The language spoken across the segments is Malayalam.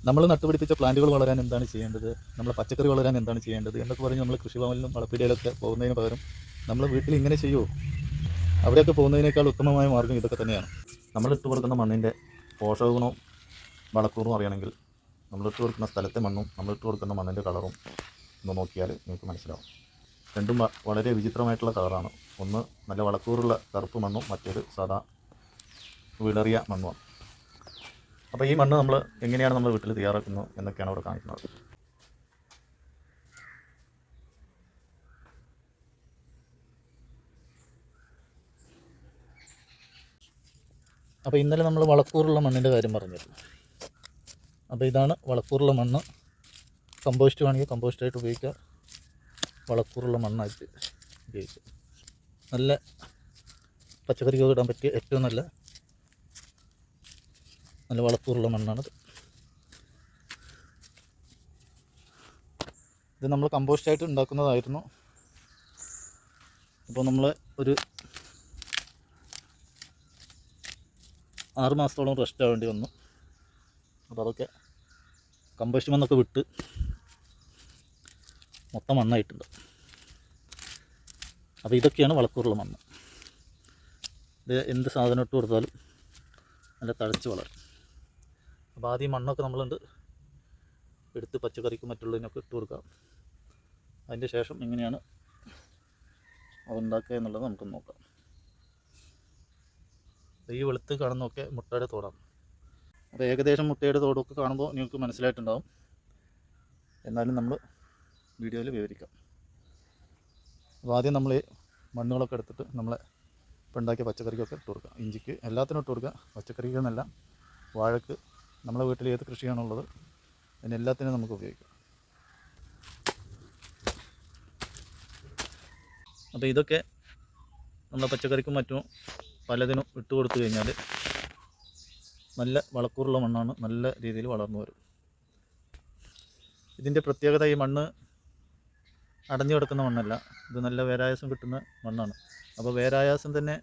നമ്മൾ നട്ടുപിടിപ്പിച്ച പ്ലാന്റുകൾ വളരാൻ എന്താണ് ചെയ്യേണ്ടത്, നമ്മൾ പച്ചക്കറി വളരാൻ എന്താണ് ചെയ്യേണ്ടത് എന്നൊക്കെ പറഞ്ഞ് നമ്മൾ കൃഷിഭവനിലും വളപ്പിടിയിലൊക്കെ പോകുന്നതിന് പകരം നമ്മൾ വീട്ടിൽ ഇങ്ങനെ ചെയ്യുമോ? അവിടെയൊക്കെ പോകുന്നതിനേക്കാൾ ഉത്തമമായ മാർഗ്ഗം ഇതൊക്കെ തന്നെയാണ്. നമ്മളിട്ട് കൊടുക്കുന്ന മണ്ണിൻ്റെ പോഷകഗുണവും വളക്കൂറും അറിയണമെങ്കിൽ നമ്മളിട്ട് കൊടുക്കുന്ന സ്ഥലത്തെ മണ്ണും നമ്മളിട്ട് കൊടുക്കുന്ന മണ്ണിൻ്റെ കളറും ഒന്ന് നോക്കിയാൽ നിങ്ങൾക്ക് മനസ്സിലാവും. രണ്ടും വളരെ വിചിത്രമായിട്ടുള്ള കളറാണ്. ഒന്ന് നല്ല വളക്കൂറുള്ള കറുപ്പ് മണ്ണും മറ്റൊരു സാധാ വിളറിയ മണ്ണുമാണ്. അപ്പോൾ ഈ മണ്ണ് നമ്മൾ എങ്ങനെയാണ് നമ്മൾ വീട്ടിൽ തയ്യാറാക്കുന്നത് എന്നൊക്കെയാണ് അവിടെ കാണിക്കുന്നത്. അപ്പോൾ ഇന്നലെ നമ്മൾ വളക്കൂറുള്ള മണ്ണിൻ്റെ കാര്യം പറഞ്ഞിരുന്നു. അപ്പോൾ ഇതാണ് വളക്കൂറുള്ള മണ്ണ്. കമ്പോസ്റ്റ് വേണമെങ്കിൽ കമ്പോസ്റ്റായിട്ട് ഉപയോഗിക്കുക, വളക്കൂറുള്ള മണ്ണായിട്ട് ഉപയോഗിക്കുക. നല്ല പച്ചക്കറിക്കൊക്കെ ഇടാൻ പറ്റിയ ഏറ്റവും നല്ല വളക്കൂറുള്ള മണ്ണാണിത്. ഇത് നമ്മൾ കമ്പോസ്റ്റായിട്ട് ഉണ്ടാക്കുന്നതായിരുന്നു. അപ്പോൾ നമ്മൾ ഒരു 6 മാസത്തോളം റെസ്റ്റ് ആവേണ്ടി വന്നു. അപ്പോൾ അതൊക്കെ കമ്പോസ്റ്റ് മണ്ണൊക്കെ വിട്ട് മൊത്തം മണ്ണായിട്ടുണ്ട്. അപ്പോൾ ഇതൊക്കെയാണ് വളക്കൂറുള്ള മണ്ണ്. ഇത് എന്ത് സാധനം ഇട്ട് കൊടുത്താലും നല്ല തഴച്ച് വളരും. അപ്പോൾ ആദ്യം മണ്ണൊക്കെ നമ്മളുണ്ട് എടുത്ത് പച്ചക്കറിക്കും മറ്റുള്ളതിനൊക്കെ ഇട്ട് കൊടുക്കാം. അതിൻ്റെ ശേഷം എങ്ങനെയാണ് അതുണ്ടാക്കുക എന്നുള്ളത് നമുക്ക് നോക്കാം. ഈ വെളുത്ത് കാണുന്നതൊക്കെ മുട്ടയുടെ തോടാണ്. അപ്പോൾ ഏകദേശം മുട്ടയുടെ തോടൊക്കെ കാണുമ്പോൾ നിങ്ങൾക്ക് മനസ്സിലായിട്ടുണ്ടാവും. എന്നാലും നമ്മൾ വീഡിയോയിൽ വിവരിക്കാം. അപ്പോൾ ആദ്യം നമ്മൾ മണ്ണുകളൊക്കെ എടുത്തിട്ട് നമ്മളെ ഇപ്പോൾ ഉണ്ടാക്കിയ പച്ചക്കറിക്കൊക്കെ ഇട്ട് കൊടുക്കുക. ഇഞ്ചിക്ക് എല്ലാത്തിനും ഇട്ട് കൊടുക്കുക. പച്ചക്കറിക്ക് എന്നല്ല, വാഴക്ക്, നമ്മളെ വീട്ടിൽ ഏത് കൃഷിയാണുള്ളത് അതിനെല്ലാത്തിനും നമുക്ക് ഉപയോഗിക്കാം. അപ്പോൾ ഇതൊക്കെ നമ്മളെ പച്ചക്കറിക്കും മറ്റും പലതിനും ഇട്ട് കൊടുത്തു കഴിഞ്ഞാൽ നല്ല വളക്കൂറുള്ള മണ്ണാണ്, നല്ല രീതിയിൽ വളർന്നു വരും. ഇതിൻ്റെ പ്രത്യേകത ഈ മണ്ണ് അടഞ്ഞു കിടക്കുന്ന മണ്ണല്ല, ഇത് നല്ല വേരായാസം കിട്ടുന്ന മണ്ണാണ്. അപ്പോൾ വേരായാസം തന്നെ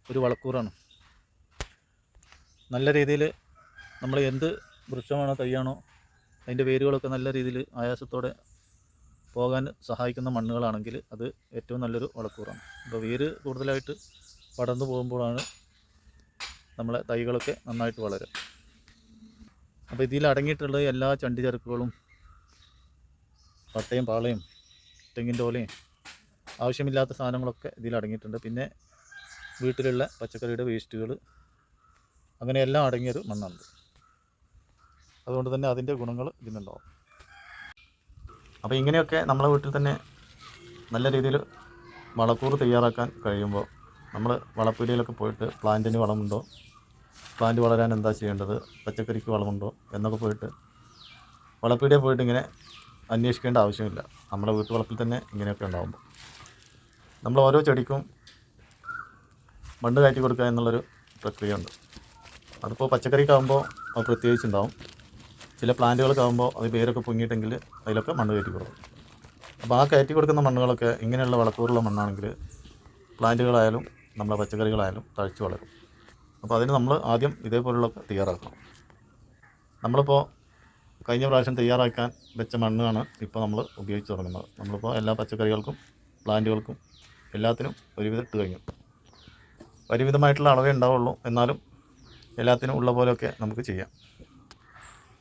ഒരു വളക്കൂറാണ്. നല്ല രീതിയിൽ നമ്മൾ എന്ത് വൃക്ഷമാണോ തൈയാണോ അതിൻ്റെ വേരുകളൊക്കെ നല്ല രീതിയിൽ ആയാസത്തോടെ പോകാൻ സഹായിക്കുന്ന മണ്ണുകളാണെങ്കിൽ അത് ഏറ്റവും നല്ലൊരു വളക്കൂറാണ്. അപ്പോൾ വേര് കൂടുതലായിട്ട് പടർന്നു പോകുമ്പോഴാണ് നമ്മളെ തൈകളൊക്കെ നന്നായിട്ട് വളരും. അപ്പോൾ ഇതിൽ അടങ്ങിയിട്ടുള്ള എല്ലാ ചണ്ടിചരക്കുകളും പട്ടയും പാളയും തെങ്ങിൻ്റെ ഓലയും ആവശ്യമില്ലാത്ത സാധനങ്ങളൊക്കെ ഇതിൽ അടങ്ങിയിട്ടുണ്ട്. പിന്നെ വീട്ടിലുള്ള പച്ചക്കറിയുടെ വേസ്റ്റുകൾ, അങ്ങനെ എല്ലാം അടങ്ങിയൊരു മണ്ണാണ്. അതുകൊണ്ട് തന്നെ അതിൻ്റെ ഗുണങ്ങൾ ഇതിനുണ്ടാവും. അപ്പോൾ ഇങ്ങനെയൊക്കെ നമ്മളെ വീട്ടിൽ തന്നെ നല്ല രീതിയിൽ വളക്കൂറ് തയ്യാറാക്കാൻ കഴിയുമ്പോൾ നമ്മൾ വളപ്പീടികയിലൊക്കെ പോയിട്ട് പ്ലാന്റിന് വളമുണ്ടോ, പ്ലാന്റ് വളരാൻ എന്താ ചെയ്യേണ്ടത്, പച്ചക്കറിക്ക് വളമുണ്ടോ എന്നൊക്കെ പോയിട്ട് വളപ്പീടികയിൽ പോയിട്ട് ഇങ്ങനെ അന്വേഷിക്കേണ്ട ആവശ്യമില്ല. നമ്മുടെ വീട്ടുവളപ്പിൽ തന്നെ ഇങ്ങനെയൊക്കെ ഉണ്ടാകുമ്പോൾ നമ്മൾ ഓരോ ചെടിക്കും മണ്ണ് കയറ്റി കൊടുക്കുക എന്നുള്ളൊരു പ്രക്രിയ ഉണ്ട്. അതിപ്പോൾ പച്ചക്കറിക്കാകുമ്പോൾ അത് പ്രത്യേകിച്ചുണ്ടാവും. ചില പ്ലാന്റുകൾക്കാകുമ്പോൾ അത് വേരൊക്കെ പൊങ്ങിയിട്ടെങ്കിൽ അതിലൊക്കെ മണ്ണ് കയറ്റി കൊടുക്കും. അപ്പോൾ ആ കയറ്റി കൊടുക്കുന്ന മണ്ണുകളൊക്കെ ഇങ്ങനെയുള്ള വളക്കൂറുള്ള മണ്ണാണെങ്കിൽ പ്ലാന്റുകളായാലും നമ്മളെ പച്ചക്കറികളായാലും തഴച്ച് വളരും. അപ്പോൾ അതിന് നമ്മൾ ആദ്യം ഇതേപോലുള്ള തയ്യാറാക്കണം. നമ്മളിപ്പോൾ കഴിഞ്ഞ പ്രാവശ്യം തയ്യാറാക്കാൻ വെച്ച മണ്ണാണ് ഇപ്പോൾ നമ്മൾ ഉപയോഗിച്ച് തുടങ്ങുന്നത്. നമ്മളിപ്പോൾ എല്ലാ പച്ചക്കറികൾക്കും പ്ലാന്റുകൾക്കും എല്ലാത്തിനും ഒരുവിധം ഇട്ട് കഴിഞ്ഞു. പരിമിതമായിട്ടുള്ള അളവേ ഉണ്ടാവുള്ളൂ, എന്നാലും എല്ലാത്തിനും ഉള്ള പോലെയൊക്കെ നമുക്ക് ചെയ്യാം.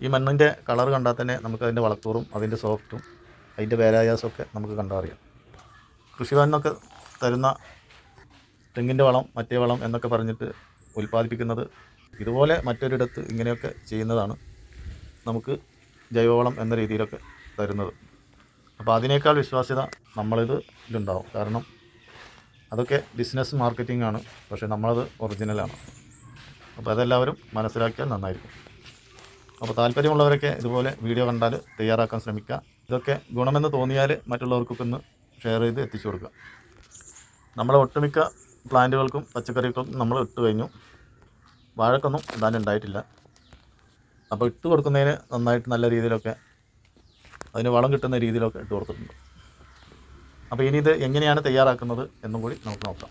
ഈ മണ്ണിൻ്റെ കളർ കണ്ടാൽ തന്നെ നമുക്ക് അതിൻ്റെ വളക്കൂറും അതിൻ്റെ സോഫ്റ്റും അതിൻ്റെ വേരായാസമൊക്കെ നമുക്ക് കണ്ടാൽ അറിയാം. കൃഷിഭവനിന്നൊക്കെ തരുന്ന തെങ്ങിൻ്റെ വളം, മറ്റേ വളം എന്നൊക്കെ പറഞ്ഞിട്ട് ഉൽപ്പാദിപ്പിക്കുന്നത് ഇതുപോലെ മറ്റൊരിടത്ത് ഇങ്ങനെയൊക്കെ ചെയ്യുന്നതാണ് നമുക്ക് ജൈവവളം എന്ന രീതിയിലൊക്കെ തരുന്നത്. അപ്പോൾ അതിനേക്കാൾ വിശ്വാസ്യത ഇതിലുണ്ടാവും. കാരണം അതൊക്കെ ബിസിനസ് മാർക്കറ്റിംഗ് ആണ്, പക്ഷേ നമ്മളത് ഒറിജിനലാണ്. അപ്പോൾ അതെല്ലാവരും മനസ്സിലാക്കിയാൽ നന്നായിരിക്കും. അപ്പോൾ താല്പര്യമുള്ളവരൊക്കെ ഇതുപോലെ വീഡിയോ കണ്ടാൽ തയ്യാറാക്കാൻ ശ്രമിക്കുക. ഇതൊക്കെ ഗുണമെന്ന് തോന്നിയാൽ മറ്റുള്ളവർക്കൊക്കെ ഒന്ന് ഷെയർ ചെയ്ത് എത്തിച്ചു കൊടുക്കുക. നമ്മളെ ഒട്ടുമിക്ക പ്ലാന്റുകൾക്കും പച്ചക്കറികൾക്കും നമ്മൾ ഇട്ട് കഴിഞ്ഞു. വാഴക്കൊന്നും ഇടാനുണ്ടായിട്ടില്ല. അപ്പോൾ ഇട്ട് കൊടുക്കുന്നതിന് നന്നായിട്ട് നല്ല രീതിയിലൊക്കെ അതിന് വളം കിട്ടുന്ന രീതിയിലൊക്കെ ഇട്ട് കൊടുത്തിട്ടുണ്ട്. അപ്പോൾ ഇനി ഇത് എങ്ങനെയാണ് തയ്യാറാക്കുന്നത് എന്നും കൂടി നമുക്ക് നോക്കാം.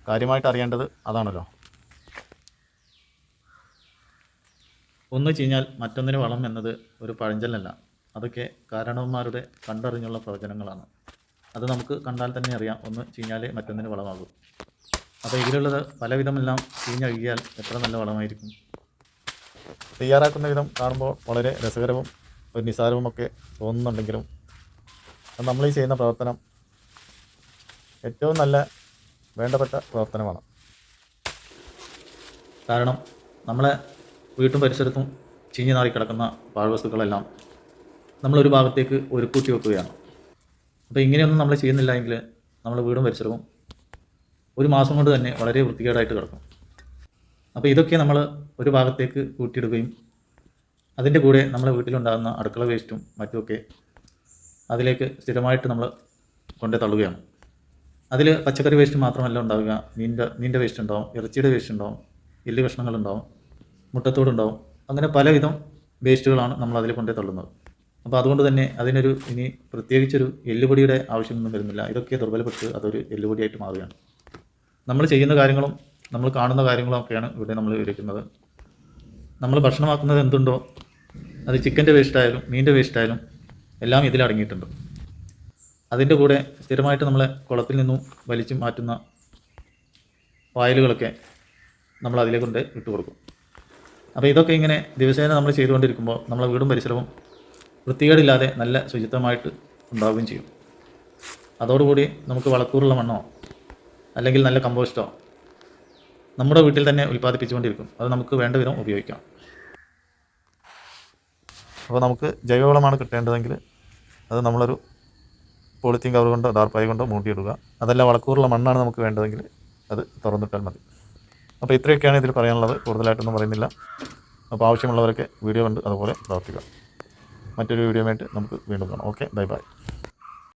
കാര്യമായിട്ട് അറിയേണ്ടത് അതാണല്ലോ. ഒന്ന് ചീഞ്ഞാൽ മറ്റൊന്നിന് വളം എന്നത് ഒരു പഴഞ്ചൊല്ലല്ല. അതൊക്കെ കാരണവന്മാരുടെ കണ്ടറിഞ്ഞുള്ള പ്രവചനങ്ങളാണ്. അത് നമുക്ക് കണ്ടാൽ തന്നെ അറിയാം, ഒന്ന് ചീഞ്ഞാലേ മറ്റൊന്നിന് വളമാകും. അപ്പോൾ ഇതിലുള്ളത് പലവിധമെല്ലാം ചീഞ്ഞഴുകിയാൽ എത്ര നല്ല വളമായിരിക്കും. തയ്യാറാക്കുന്ന വിധം കാണുമ്പോൾ വളരെ രസകരവും ഒരു നിസാരവുമൊക്കെ തോന്നുന്നുണ്ടെങ്കിലും അത് നമ്മൾ ഈ ചെയ്യുന്ന പ്രവർത്തനം ഏറ്റവും നല്ല വേണ്ടപ്പെട്ട പ്രവർത്തനമാണ്. കാരണം നമ്മളെ വീട്ടും പരിസരത്തും ചീഞ്ഞു നാറി കിടക്കുന്ന പാഴ്വസ്തുക്കളെല്ലാം നമ്മളൊരു ഭാഗത്തേക്ക് ഒരുക്കൂട്ടി വെക്കുകയാണ്. അപ്പോൾ ഇങ്ങനെയൊന്നും നമ്മൾ ചെയ്യുന്നില്ല എങ്കിൽ നമ്മുടെ വീടും പരിസരവും ഒരു മാസം കൊണ്ട് തന്നെ വളരെ വൃത്തികേടായിട്ട് കിടക്കും. അപ്പോൾ ഇതൊക്കെ നമ്മൾ ഒരു ഭാഗത്തേക്ക് കൂട്ടിയിടുകയും അതിൻ്റെ കൂടെ നമ്മുടെ വീട്ടിലുണ്ടാകുന്ന അടുക്കള വേസ്റ്റും മറ്റുമൊക്കെ അതിലേക്ക് സ്ഥിരമായിട്ട് നമ്മൾ കൊണ്ടു തള്ളുകയാണ്. അതിൽ പച്ചക്കറി വേസ്റ്റ് മാത്രമല്ല ഉണ്ടാവുക, മീൻ്റെ വേസ്റ്റ് ഉണ്ടാവും, ഇറച്ചിയുടെ വേസ്റ്റ് ഉണ്ടാവും, എല്ല് കഷ്ണങ്ങളുണ്ടാവും, മുട്ടത്തോടുണ്ടാവും. അങ്ങനെ പലവിധം വേസ്റ്റുകളാണ് നമ്മൾ അതിൽ കൊണ്ടു തള്ളുന്നത്. അപ്പോൾ അതുകൊണ്ട് തന്നെ അതിനൊരു ഇനി പ്രത്യേകിച്ചൊരു എല്ലുപൊടിയുടെ ആവശ്യമൊന്നും വരുന്നില്ല. ഇതൊക്കെ ദുർബലപ്പെട്ട് അതൊരു എല്ലുപൊടിയായിട്ട് മാറുകയാണ്. നമ്മൾ ചെയ്യുന്ന കാര്യങ്ങളും നമ്മൾ കാണുന്ന കാര്യങ്ങളും ഒക്കെയാണ് ഇവിടെ നമ്മൾ വിവരിക്കുന്നത്. നമ്മൾ ഭക്ഷണമാക്കുന്നത് എന്തുണ്ടോ, അത് ചിക്കൻ്റെ വേസ്റ്റായാലും മീൻ്റെ വേസ്റ്റായാലും എല്ലാം ഇതിലടങ്ങിയിട്ടുണ്ട്. അതിൻ്റെ കൂടെ സ്ഥിരമായിട്ട് നമ്മളെ കുളത്തിൽ നിന്നും വലിച്ചു മാറ്റുന്ന പായലുകളൊക്കെ നമ്മൾ അതിലെ കൊണ്ട് ഇട്ട് കൊടുക്കും. അപ്പോൾ ഇതൊക്കെ ഇങ്ങനെ ദിവസേന നമ്മൾ ചെയ്തുകൊണ്ടിരിക്കുമ്പോൾ നമ്മളെ വീടും പരിസരവും വൃത്തികേടില്ലാതെ നല്ല ശുചിത്വമായിട്ട് ഉണ്ടാവുകയും ചെയ്യും. അതോടുകൂടി നമുക്ക് വളക്കൂറുള്ള മണ്ണോ അല്ലെങ്കിൽ നല്ല കമ്പോസ്റ്റോ നമ്മുടെ വീട്ടിൽ തന്നെ ഉൽപ്പാദിപ്പിച്ചുകൊണ്ടിരിക്കും. അത് നമുക്ക് വേണ്ട വിധം ഉപയോഗിക്കാം. അപ്പോൾ നമുക്ക് ജൈവവളമാണ് കിട്ടേണ്ടതെങ്കിൽ അത് നമ്മളൊരു പോളിത്തീൻ കവർ കൊണ്ടോ ദാർപ്പായ കൊണ്ടോ മൂടിയിടുക. അതല്ല വളക്കൂറുള്ള മണ്ണാണ് നമുക്ക് വേണ്ടതെങ്കിൽ അത് തുറന്നിട്ടാൽ മതി. അപ്പോൾ ഇത്രയൊക്കെയാണ് ഇതിൽ പറയാനുള്ളത്. കൂടുതലായിട്ടൊന്നും പറയുന്നില്ല. അപ്പോൾ ആവശ്യമുള്ളവരൊക്കെ വീഡിയോ കണ്ട് അതുപോലെ പ്രവർത്തിക്കുക. മറ്റൊരു വീഡിയോ ആയിട്ട് നമുക്ക് വീണ്ടും കാണാം. Okay, bye bye.